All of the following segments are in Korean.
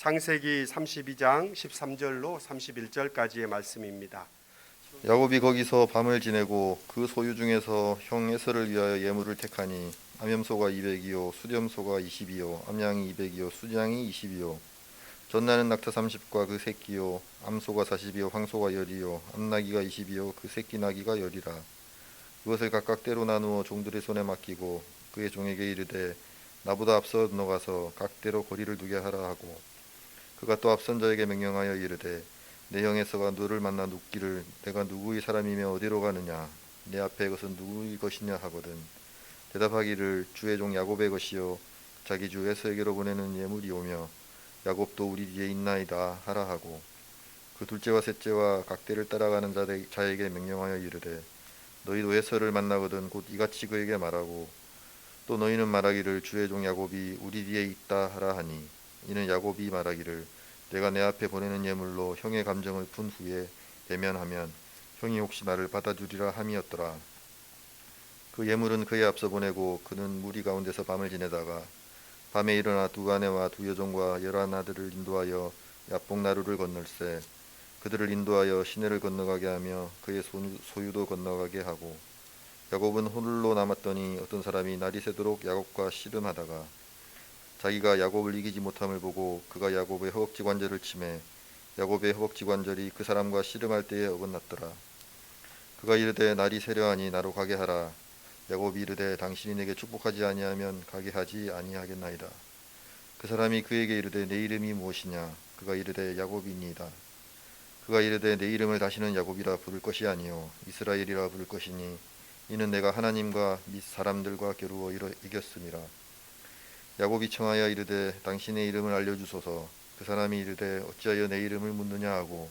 창세기 32장 13절로 31절까지의 말씀입니다. 야곱이 거기서 밤을 지내고 그 소유 중에서 형 에서를 위하여 예물을 택하니 암염소가 200이요 수렴소가 20이요 암양이 200이요 수양이 20이요 전나는 낙타 30과 그 새끼요 암소가 40이요 황소가 10이요 암나기가 20이요 그 새끼 나기가 10이라. 그것을 각각 때로 나누어 종들의 손에 맡기고 그의 종에게 이르되 나보다 앞서 너가서 각대로 거리를 두게 하라 하고, 그가 또 앞선 자에게 명령하여 이르되 내 형 에서가 너를 만나 묻기를 내가 누구의 사람이며 어디로 가느냐, 내 앞에 그것은 누구의 것이냐 하거든 대답하기를 주의 종 야곱의 것이요 자기 주 에서에게로 보내는 예물이 오며 야곱도 우리 뒤에 있나이다 하라 하고, 그 둘째와 셋째와 각대를 따라가는 자에게 명령하여 이르되 너희도 에서를 만나거든 곧 이같이 그에게 말하고, 또 너희는 말하기를 주의 종 야곱이 우리 뒤에 있다 하라 하니, 이는 야곱이 말하기를 내가 내 앞에 보내는 예물로 형의 감정을 푼 후에 대면하면 형이 혹시 나를 받아주리라 함이었더라. 그 예물은 그의 앞서 보내고 그는 무리 가운데서 밤을 지내다가 밤에 일어나 두 아내와 두 여종과 11아들을 인도하여 야복나루를 건널세 그들을 인도하여 시내를 건너가게 하며 그의 소유도 건너가게 하고, 야곱은 홀로 남았더니 어떤 사람이 날이 새도록 야곱과 씨름하다가 자기가 야곱을 이기지 못함을 보고 그가 야곱의 허벅지 관절을 치매 야곱의 허벅지 관절이 그 사람과 씨름할 때에 어긋났더라. 그가 이르되 날이 새려하니 나로 가게 하라. 야곱이 이르되 당신이 내게 축복하지 아니하면 가게 하지 아니하겠나이다. 그 사람이 그에게 이르되 내 이름이 무엇이냐. 그가 이르되 야곱이니이다. 그가 이르되 내 이름을 다시는 야곱이라 부를 것이 아니요 이스라엘이라 부를 것이니 이는 내가 하나님과 및 사람들과 겨루어 이겼음이라. 야곱이 청하여 이르되 당신의 이름을 알려주소서. 그 사람이 이르되 어찌하여 내 이름을 묻느냐 하고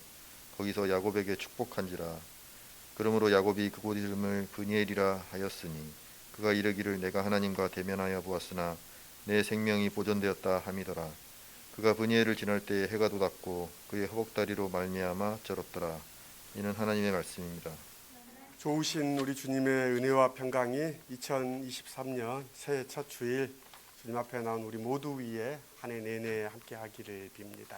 거기서 야곱에게 축복한지라. 그러므로 야곱이 그곳 이름을 브니엘이라 하였으니 그가 이르기를 내가 하나님과 대면하여 보았으나 내 생명이 보존되었다 함이더라. 그가 브니엘을 지날 때에 해가 돋았고 그의 허벅다리로 말미암아 절었더라. 이는 하나님의 말씀입니다. 좋으신 우리 주님의 은혜와 평강이 2023년 새해 첫 주일 주님 앞에 나온 우리 모두 위에 한 해 내내 함께 하기를 빕니다.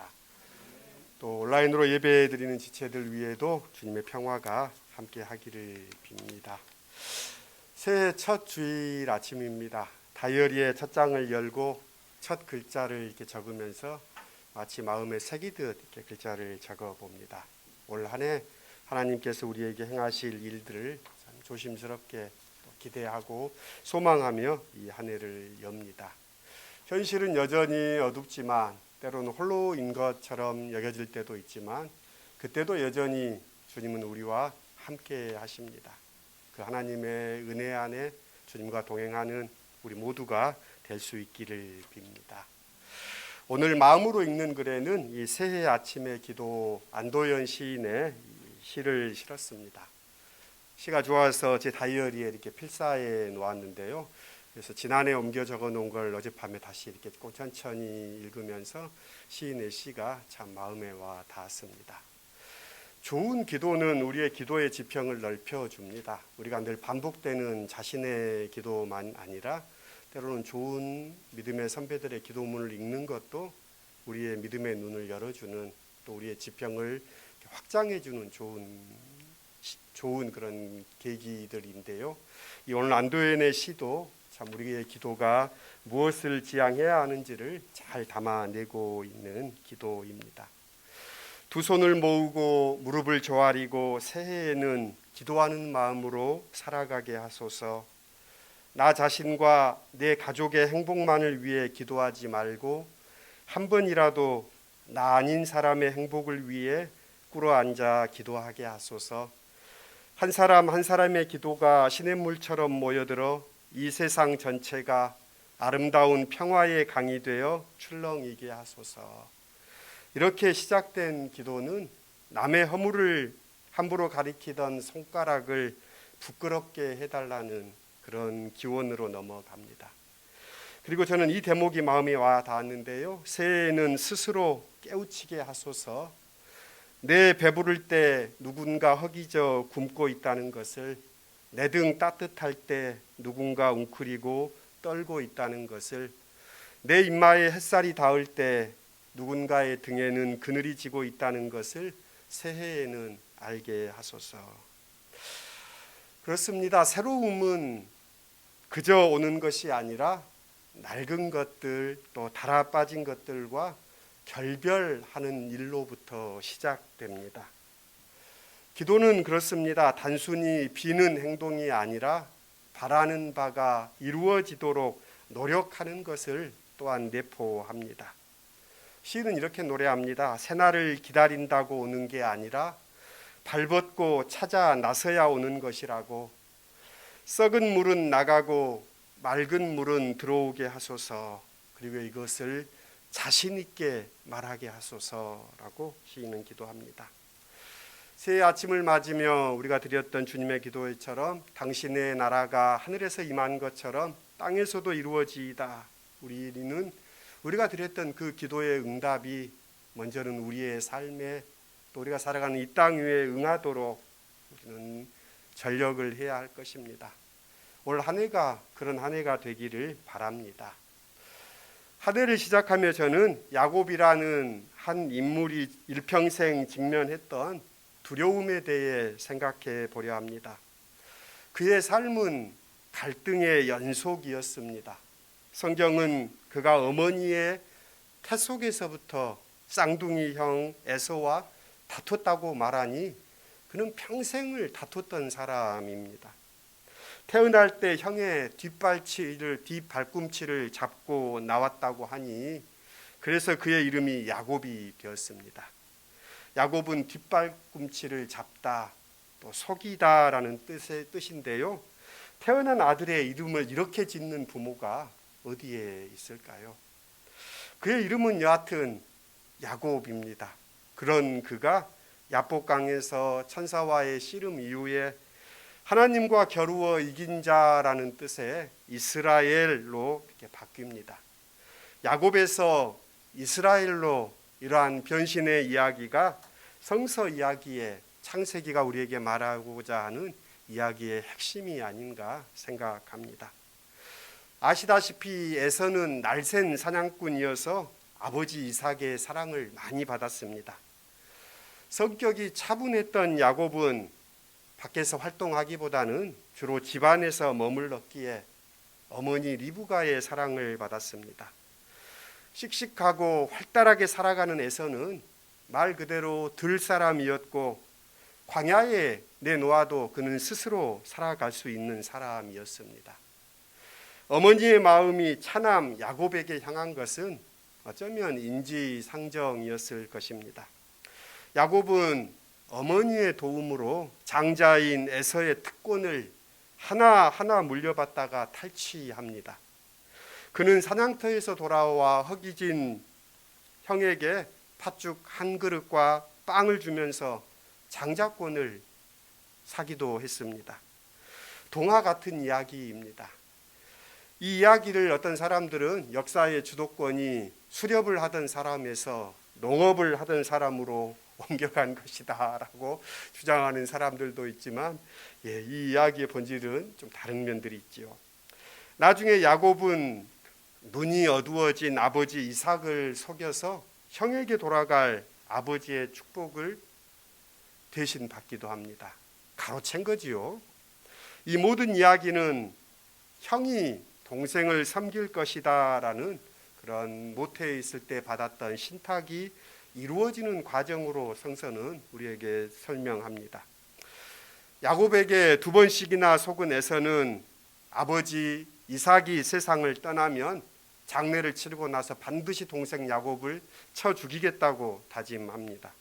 또 온라인으로 예배 드리는 지체들 위에도 주님의 평화가 함께 하기를 빕니다. 새해 첫 주일 아침입니다. 다이어리의 첫 장을 열고 첫 글자를 이렇게 적으면서 마치 마음에 새기듯 이렇게 글자를 적어 봅니다. 올 한 해 하나님께서 우리에게 행하실 일들을 참 조심스럽게 기대하고 소망하며 이 한 해를 엽니다. 현실은 여전히 어둡지만 때로는 홀로인 것처럼 여겨질 때도 있지만 그때도 여전히 주님은 우리와 함께 하십니다. 그 하나님의 은혜 안에 주님과 동행하는 우리 모두가 될 수 있기를 빕니다. 오늘 마음으로 읽는 글에는 이 새해 아침의 기도 안도연 시인의 시를 실었습니다. 시가 좋아서 제 다이어리에 이렇게 필사해 놓았는데요. 그래서 지난해 옮겨 적어 놓은 걸 어젯밤에 다시 이렇게 꼭 천천히 읽으면서 시인의 시가 참 마음에 와 닿았습니다. 좋은 기도는 우리의 기도의 지평을 넓혀줍니다. 우리가 늘 반복되는 자신의 기도만 아니라 때로는 좋은 믿음의 선배들의 기도문을 읽는 것도 우리의 믿음의 눈을 열어주는, 또 우리의 지평을 확장해주는 좋은 그런 계기들인데요. 이 오늘 안도연의 시도 참 우리의 기도가 무엇을 지향해야 하는지를 잘 담아내고 있는 기도입니다. 두 손을 모으고 무릎을 조아리고 새해에는 기도하는 마음으로 살아가게 하소서. 나 자신과 내 가족의 행복만을 위해 기도하지 말고 한 번이라도 나 아닌 사람의 행복을 위해 꿇어앉아 기도하게 하소서. 한 사람 한 사람의 기도가 시냇물처럼 모여들어 이 세상 전체가 아름다운 평화의 강이 되어 출렁이게 하소서. 이렇게 시작된 기도는 남의 허물을 함부로 가리키던 손가락을 부끄럽게 해달라는 그런 기원으로 넘어갑니다. 그리고 저는 이 대목이 마음에 와 닿았는데요. 새해에는 스스로 깨우치게 하소서. 내 배부를 때 누군가 허기져 굶고 있다는 것을, 내 등 따뜻할 때 누군가 웅크리고 떨고 있다는 것을, 내 이마에 햇살이 닿을 때 누군가의 등에는 그늘이 지고 있다는 것을 새해에는 알게 하소서. 그렇습니다. 새로움은 그저 오는 것이 아니라 낡은 것들 또 닳아 빠진 것들과 결별하는 일로부터 시작됩니다. 기도는 그렇습니다. 단순히 비는 행동이 아니라 바라는 바가 이루어지도록 노력하는 것을 또한 내포합니다. 시인은 이렇게 노래합니다. 새날을 기다린다고 오는 게 아니라 발벗고 찾아 나서야 오는 것이라고. 썩은 물은 나가고 맑은 물은 들어오게 하소서. 그리고 이것을 자신 있게 말하게 하소서라고 시인은 기도합니다. 새해 아침을 맞으며 우리가 드렸던 주님의 기도처럼 당신의 나라가 하늘에서 임한 것처럼 땅에서도 이루어지이다. 우리가 드렸던 그 기도의 응답이 먼저는 우리의 삶에 또 우리가 살아가는 이 땅 위에 응하도록 우리는 전력을 해야 할 것입니다. 올 한 해가 그런 한 해가 되기를 바랍니다. 한 해를 시작하며 저는 야곱이라는 한 인물이 일평생 직면했던 두려움에 대해 생각해 보려 합니다. 그의 삶은 갈등의 연속이었습니다. 성경은 그가 어머니의 태 속에서부터 쌍둥이 형 에서와 다퉜다고 말하니 그는 평생을 다퉜던 사람입니다. 태어날 때 형의 뒷발꿈치를 잡고 나왔다고 하니 그래서 그의 이름이 야곱이 되었습니다. 야곱은 뒷발꿈치를 잡다, 또 속이다라는 뜻인데요. 태어난 아들의 이름을 이렇게 짓는 부모가 어디에 있을까요? 그의 이름은 여하튼 야곱입니다. 그런 그가 야복강에서 천사와의 씨름 이후에 하나님과 겨루어 이긴 자라는 뜻의 이스라엘로 이렇게 바뀝니다. 야곱에서 이스라엘로 이러한 변신의 이야기가 성서 이야기의 창세기가 우리에게 말하고자 하는 이야기의 핵심이 아닌가 생각합니다. 아시다시피 에서는 날쌘 사냥꾼이어서 아버지 이삭의 사랑을 많이 받았습니다. 성격이 차분했던 야곱은 밖에서 활동하기보다는 주로 집안에서 머물렀기에 어머니 리브가의 사랑을 받았습니다. 씩씩하고 활달하게 살아가는 에서는 말 그대로 들사람이었고 광야에 내놓아도 그는 스스로 살아갈 수 있는 사람이었습니다. 어머니의 마음이 차남 야곱에게 향한 것은 어쩌면 인지상정이었을 것입니다. 야곱은 어머니의 도움으로 장자인 에서의 특권을 하나하나 물려받다가 탈취합니다. 그는 사냥터에서 돌아와 허기진 형에게 팥죽 한 그릇과 빵을 주면서 장자권을 사기도 했습니다. 동화 같은 이야기입니다. 이 이야기를 어떤 사람들은 역사의 주도권이 수렵을 하던 사람에서 농업을 하던 사람으로 옮겨간 것이다 라고 주장하는 사람들도 있지만 이 이야기의 본질은 좀 다른 면들이 있지요. 나중에 야곱은 눈이 어두워진 아버지 이삭을 속여서 형에게 돌아갈 아버지의 축복을 대신 받기도 합니다. 가로챈 거지요. 이 모든 이야기는 형이 동생을 섬길 것이다 라는 그런 모태에 있을 때 받았던 신탁이 이루어지는 과정으로 성서는 우리에게 설명합니다. 야곱에게 두 번씩이나 속은 에서는 아버지 이삭이 세상을 떠나면 장례를 치르고 나서 반드시 동생 야곱을 쳐 죽이겠다고 다짐합니다.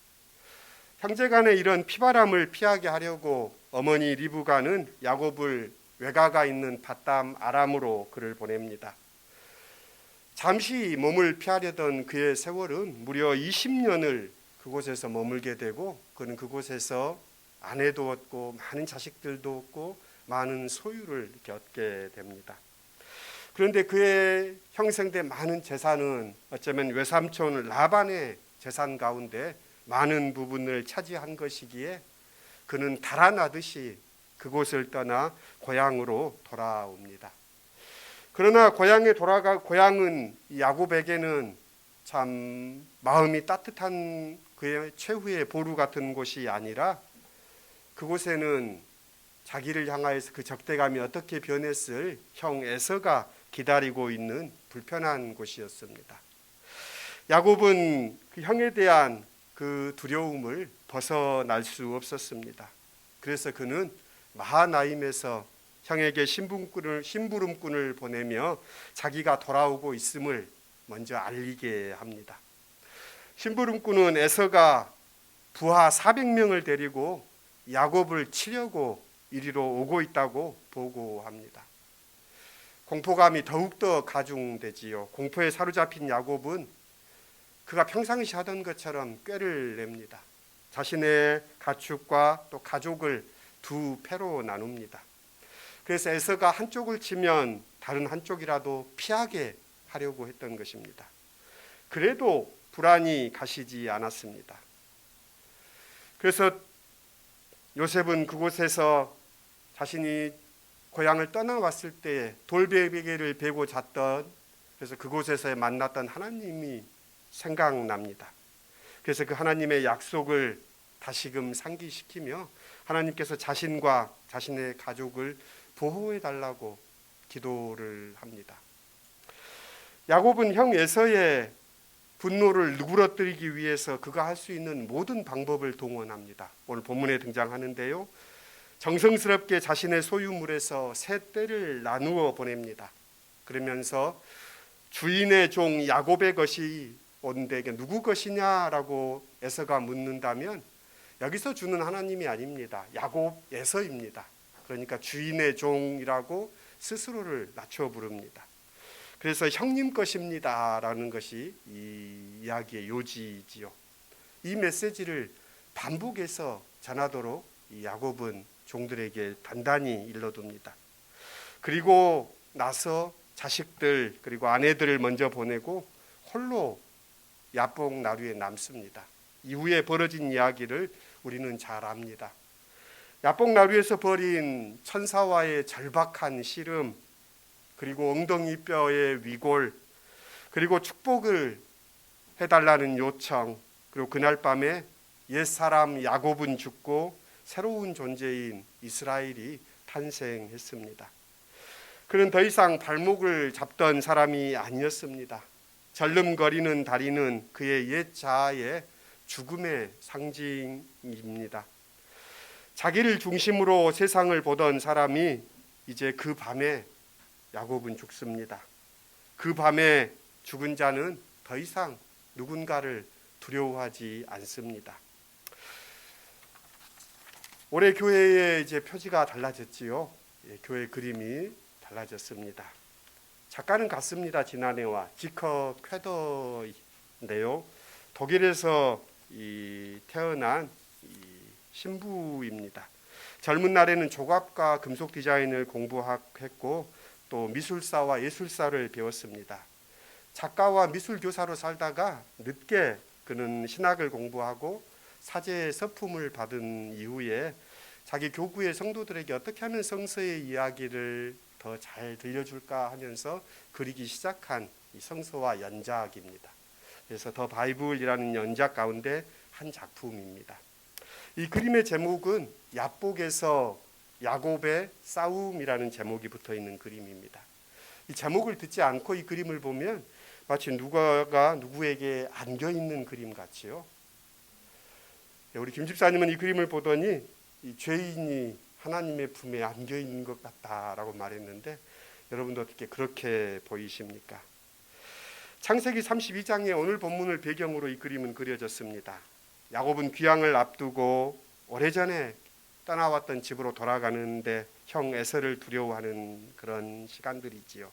형제간의 이런 피바람을 피하게 하려고 어머니 리브가는 야곱을 외가가 있는 밧담 아람으로 그를 보냅니다. 잠시 몸을 피하려던 그의 세월은 무려 20년을 그곳에서 머물게 되고 그는 그곳에서 아내도 얻고 많은 자식들도 얻고 많은 소유를 이렇게 얻게 됩니다. 그런데 그의 형성된 많은 재산은 어쩌면 외삼촌 라반의 재산 가운데 많은 부분을 차지한 것이기에 그는 달아나듯이 그곳을 떠나 고향으로 돌아옵니다. 그러나 고향은 야곱에게는 참 마음이 따뜻한 그의 최후의 보루 같은 곳이 아니라 그곳에는 자기를 향하여서 그 적대감이 어떻게 변했을 형 에서가 기다리고 있는 불편한 곳이었습니다. 야곱은 그 형에 대한 그 두려움을 벗어날 수 없었습니다. 그래서 그는 마하나임에서 형에게 심부름꾼을 보내며 자기가 돌아오고 있음을 먼저 알리게 합니다. 심부름꾼은 에서가 부하 400명을 데리고 야곱을 치려고 이리로 오고 있다고 보고합니다. 공포감이 더욱더 가중되지요. 공포에 사로잡힌 야곱은 그가 평상시 하던 것처럼 꾀를 냅니다. 자신의 가축과 또 가족을 두 패로 나눕니다. 그래서 에서가 한쪽을 치면 다른 한쪽이라도 피하게 하려고 했던 것입니다. 그래도 불안이 가시지 않았습니다. 그래서 요셉은 그곳에서 자신이 고향을 떠나왔을 때 돌베개를 베고 잤던, 그래서 그곳에서 만났던 하나님이 생각납니다. 그래서 그 하나님의 약속을 다시금 상기시키며 하나님께서 자신과 자신의 가족을 보호해 달라고 기도를 합니다. 야곱은 형 에서의 분노를 누그러뜨리기 위해서 그가 할 수 있는 모든 방법을 동원합니다. 오늘 본문에 등장하는데요, 정성스럽게 자신의 소유물에서 세 떼를 나누어 보냅니다. 그러면서 주인의 종 야곱의 것이 온데 누구 것이냐라고 에서가 묻는다면 여기서 주는 하나님이 아닙니다. 야곱 에서입니다. 그러니까 주인의 종이라고 스스로를 낮춰 부릅니다. 그래서 형님 것입니다라는 것이 이 이야기의 요지지요. 이 메시지를 반복해서 전하도록 이 야곱은 종들에게 단단히 일러둡니다. 그리고 나서 자식들 그리고 아내들을 먼저 보내고 홀로 야복 나루에 남습니다. 이후에 벌어진 이야기를 우리는 잘 압니다. 야복 나루에서 벌인 천사와의 절박한 씨름, 그리고 엉덩이 뼈의 위골, 그리고 축복을 해달라는 요청, 그리고 그날 밤에 옛사람 야곱은 죽고 새로운 존재인 이스라엘이 탄생했습니다. 그는 더 이상 발목을 잡던 사람이 아니었습니다. 절름거리는 다리는 그의 옛 자아의 죽음의 상징입니다. 자기를 중심으로 세상을 보던 사람이 이제 그 밤에 야곱은 죽습니다. 그 밤에 죽은 자는 더 이상 누군가를 두려워하지 않습니다. 올해 교회의 이제 표지가 달라졌지요. 교회 그림이 달라졌습니다. 작가는 같습니다. 지난해와 지커 쾌더인데요. 독일에서 태어난 신부입니다. 젊은 날에는 조각과 금속 디자인을 공부했고 또 미술사와 예술사를 배웠습니다. 작가와 미술교사로 살다가 늦게 그는 신학을 공부하고 사제의 서품을 받은 이후에 자기 교구의 성도들에게 어떻게 하면 성서의 이야기를 더 잘 들려줄까 하면서 그리기 시작한 이 성서와 연작입니다. 그래서 더 바이블이라는 연작 가운데 한 작품입니다. 이 그림의 제목은 야복에서 야곱의 싸움이라는 제목이 붙어 있는 그림입니다. 이 제목을 듣지 않고 이 그림을 보면 마치 누가가 누구에게 안겨 있는 그림 같지요. 우리 김 집사님은 이 그림을 보더니 이 죄인이 하나님의 품에 안겨 있는 것 같다라고 말했는데 여러분도 어떻게 그렇게 보이십니까? 창세기 32장의 오늘 본문을 배경으로 이 그림은 그려졌습니다. 야곱은 귀향을 앞두고 오래전에 떠나왔던 집으로 돌아가는데 형 에서를 두려워하는 그런 시간들이지요.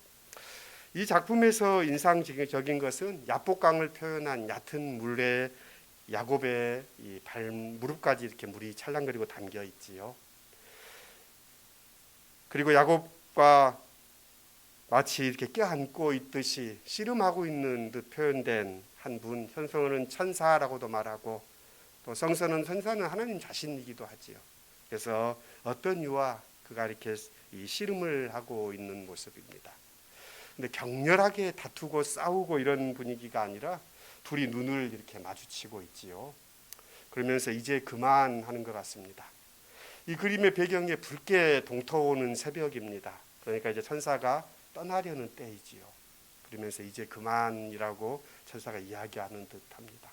이 작품에서 인상적인 것은 야복강을 표현한 얕은 물에 야곱의 이 무릎까지 이렇게 물이 찰랑거리고 담겨 있지요. 그리고 야곱과 마치 이렇게 껴안고 있듯이 씨름하고 있는 듯 표현된 한 분, 현성어는 천사라고도 말하고 또 성서는 천사는 하나님 자신이기도 하지요. 그래서 어떤 이와 그가 이렇게 이 씨름을 하고 있는 모습입니다. 근데 격렬하게 다투고 싸우고 이런 분위기가 아니라 둘이 눈을 이렇게 마주치고 있지요. 그러면서 이제 그만하는 것 같습니다. 이 그림의 배경에 붉게 동터오는 새벽입니다. 그러니까 이제 천사가 떠나려는 때이지요. 그러면서 이제 그만이라고 천사가 이야기하는 듯합니다.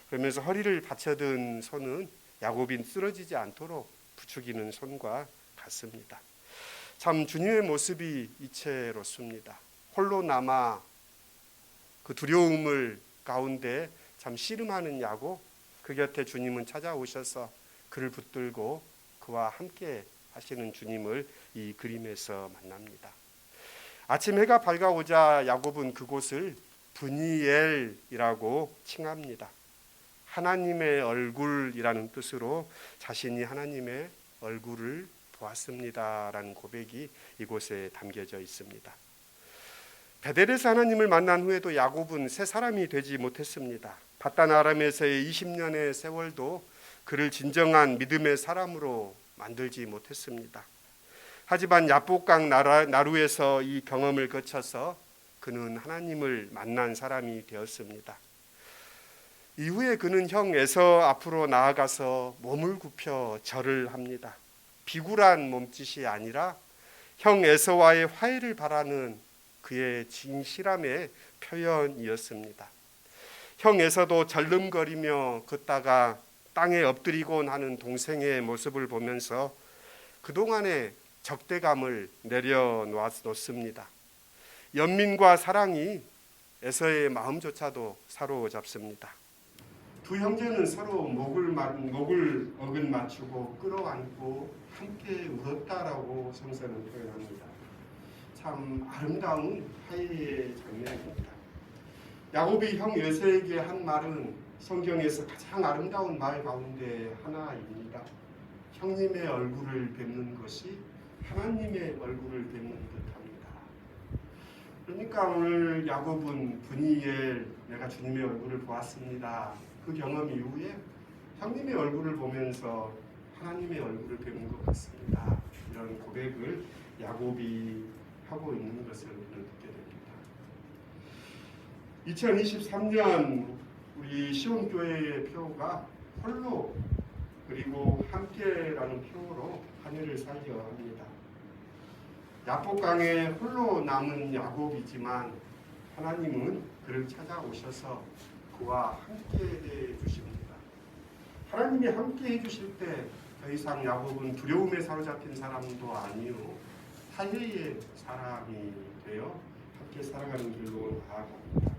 그러면서 허리를 받쳐든 손은 야곱이 쓰러지지 않도록 부추기는 손과 같습니다. 참 주님의 모습이 이채롭습니다. 홀로 남아 그 두려움을 가운데 참 씨름하는 야곱, 그 곁에 주님은 찾아오셔서 그를 붙들고 그와 함께 하시는 주님을 이 그림에서 만납니다. 아침 해가 밝아오자 야곱은 그곳을 브니엘이라고 칭합니다. 하나님의 얼굴이라는 뜻으로 자신이 하나님의 얼굴을 보았습니다라는 고백이 이곳에 담겨져 있습니다. 베델에서 하나님을 만난 후에도 야곱은 새 사람이 되지 못했습니다. 밧단 아람에서의 20년의 세월도 그를 진정한 믿음의 사람으로 만들지 못했습니다. 하지만 야복강 나루에서 이 경험을 거쳐서 그는 하나님을 만난 사람이 되었습니다. 이후에 그는 형 에서 앞으로 나아가서 몸을 굽혀 절을 합니다. 비굴한 몸짓이 아니라 형 에서와의 화해를 바라는 그의 진실함의 표현이었습니다. 형 에서도 절름거리며 걷다가 땅에 엎드리곤 하는 동생의 모습을 보면서 그동안의 적대감을 내려놓습니다. 연민과 사랑이 에서의 마음조차도 사로잡습니다. 두 형제는 서로 목을 어긋 맞추고 끌어안고 함께 울었다라고 성서는 표현합니다. 참 아름다운 화해의 장면입니다. 야곱이 형 에서에게 한 말은 성경에서 가장 아름다운 말 가운데 하나입니다. 형님의 얼굴을 뵙는 것이 하나님의 얼굴을 뵙는 듯합니다. 그러니까 오늘 야곱은 브니엘, 내가 주님의 얼굴을 보았습니다. 그 경험 이후에 형님의 얼굴을 보면서 하나님의 얼굴을 뵙는 것 같습니다. 이런 고백을 야곱이 하고 있는 것을 우리는 듣게 됩니다. 2023년 우리 시온교회의 표가 홀로 그리고 함께라는 표로 한 해를 살려 합니다. 야복강에 홀로 남은 야곱이지만 하나님은 그를 찾아오셔서 그와 함께 해주십니다. 하나님이 함께 해주실 때 더 이상 야곱은 두려움에 사로잡힌 사람도 아니요 화해의 사람이 되어 함께 살아가는 길로 나아갑니다.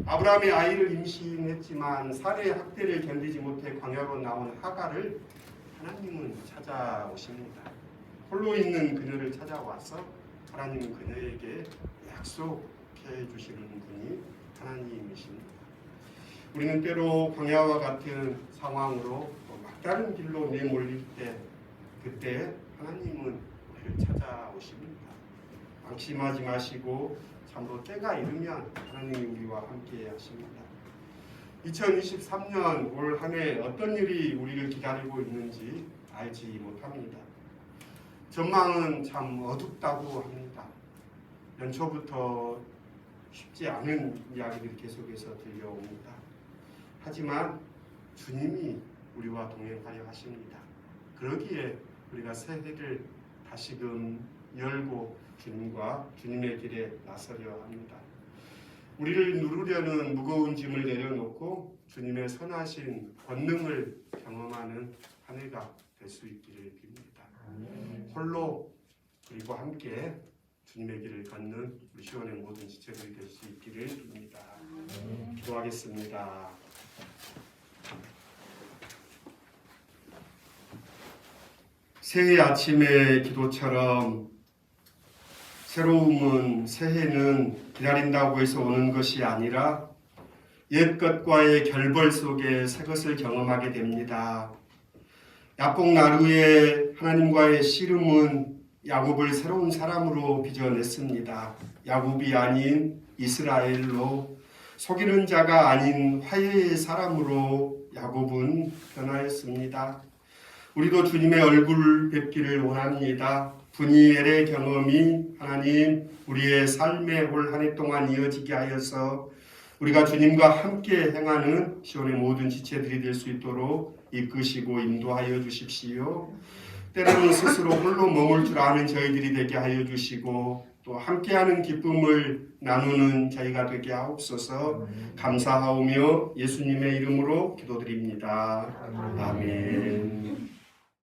아브라함이 아이를 임신했지만 사례의 학대를 견디지 못해 광야로 나온 하갈을 하나님은 찾아오십니다. 홀로 있는 그녀를 찾아와서 하나님은 그녀에게 약속해 주시는 분이 하나님이십니다. 우리는 때로 광야와 같은 상황으로 막다른 길로 내몰릴 때 그때 하나님은 우리를 찾아오십니다. 방심하지 마시고 참으로 때가 이르면 하나님이 우리와 함께 하십니다. 2023년 올 한 해 어떤 일이 우리를 기다리고 있는지 알지 못합니다. 전망은 참 어둡다고 합니다. 연초부터 쉽지 않은 이야기들이 계속해서 들려옵니다. 하지만 주님이 우리와 동행하여 하십니다. 그러기에 우리가 새해를 다시금 열고 주님의 길에 나서려 합니다. 우리를 누르려는 무거운 짐을 내려놓고 주님의 선하신 권능을 경험하는 한 해가 될 수 있기를 빕니다. 홀로 그리고 함께 주님의 길을 걷는 우리 시온의 모든 지체들이 될 수 있기를 빕니다. 기도하겠습니다. 새해 아침의 기도처럼 새로움은 새해는 기다린다고 해서 오는 것이 아니라 옛 것과의 결벌 속에 새 것을 경험하게 됩니다. 야복 나루의 하나님과의 씨름은 야곱을 새로운 사람으로 빚어냈습니다. 야곱이 아닌 이스라엘로, 속이는 자가 아닌 화해의 사람으로 야곱은 변화했습니다. 우리도 주님의 얼굴 뵙기를 원합니다. 브니엘의 경험이 하나님 우리의 삶의 올 한 해 동안 이어지게 하여서 우리가 주님과 함께 행하는 시온의 모든 지체들이 될 수 있도록 이끄시고 인도하여 주십시오. 때로는 스스로 홀로 머물 줄 아는 저희들이 되게 하여 주시고 또 함께하는 기쁨을 나누는 저희가 되게 하옵소서. 감사하오며 예수님의 이름으로 기도드립니다. 아멘.